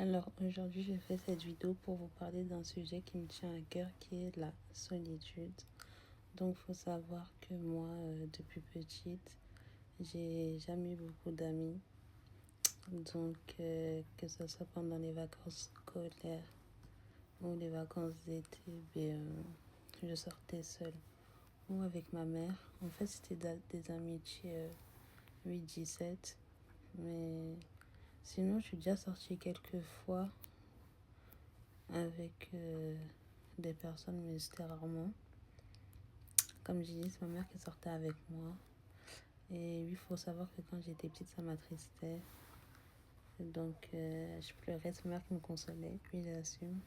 Alors aujourd'hui, je fais cette vidéo pour vous parler d'un sujet qui me tient à cœur, qui est la solitude. Donc, faut savoir que moi, depuis petite, j'ai jamais eu beaucoup d'amis. Donc, que ce soit pendant les vacances scolaires ou les vacances d'été, je sortais seule ou avec ma mère. En fait, c'était des amitiés 8-17. Mais sinon, je suis déjà sortie quelques fois avec des personnes, mais c'était rarement. Comme j'ai dit, c'est ma mère qui sortait avec moi. Et oui, il faut savoir que quand j'étais petite, ça m'attristait. Donc, je pleurais, c'est ma mère qui me consolait. Oui, j'assume.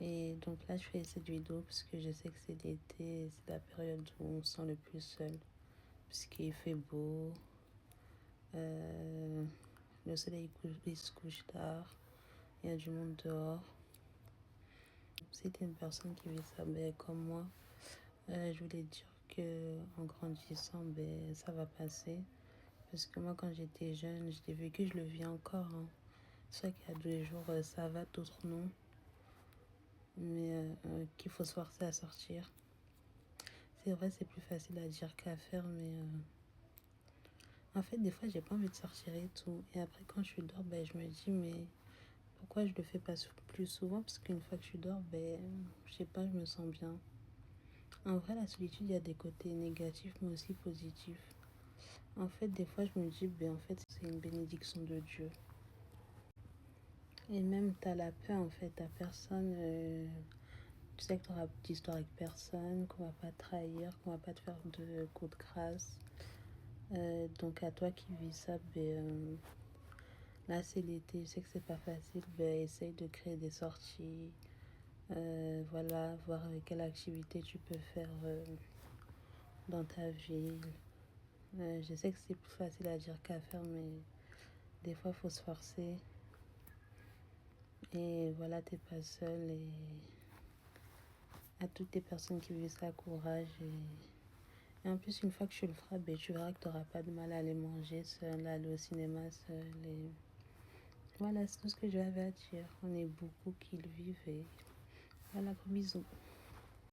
Et donc là, je fais cette vidéo parce que je sais que c'est l'été, c'est la période où on se sent le plus seul. Puisqu'il fait beau, euh, le soleil il se couche tard, il y a du monde dehors. Si t'es une personne qui vit ça comme moi, je voulais dire que en grandissant, ça va passer. Parce que moi, quand j'étais jeune, je l'ai vécu, je le vis encore. C'est vrai qu'il y a des jours, ça va, d'autres non. Mais qu'il faut se forcer à sortir. C'est vrai, c'est plus facile à dire qu'à faire, mais en fait, des fois, j'ai pas envie de sortir et tout. Et après, quand je suis dehors, je me dis, mais pourquoi je le fais pas plus souvent? Parce qu'une fois que je suis dehors, je sais pas, je me sens bien. En vrai, la solitude, il y a des côtés négatifs, mais aussi positifs. En fait, des fois, je me dis, en fait, c'est une bénédiction de Dieu. Et même, t'as la paix, en fait, t'as personne. Tu sais que t'auras d'histoire avec personne, qu'on va pas te trahir, qu'on va pas te faire de coups de grâce. Donc, à toi qui vis ça, là, c'est l'été, je sais que c'est pas facile. Essaye de créer des sorties. Voilà, voir quelle activité tu peux faire dans ta ville. Je sais que c'est plus facile à dire qu'à faire, mais des fois, il faut se forcer. Et voilà, t'es pas seule. Et à toutes les personnes qui vivent ça, courage. Et en plus, une fois que tu le feras, tu verras que tu n'auras pas de mal à aller manger seul, aller au cinéma seul. Et voilà, c'est tout ce que j'avais à dire. On est beaucoup qui le vivent. Et voilà, gros bisous.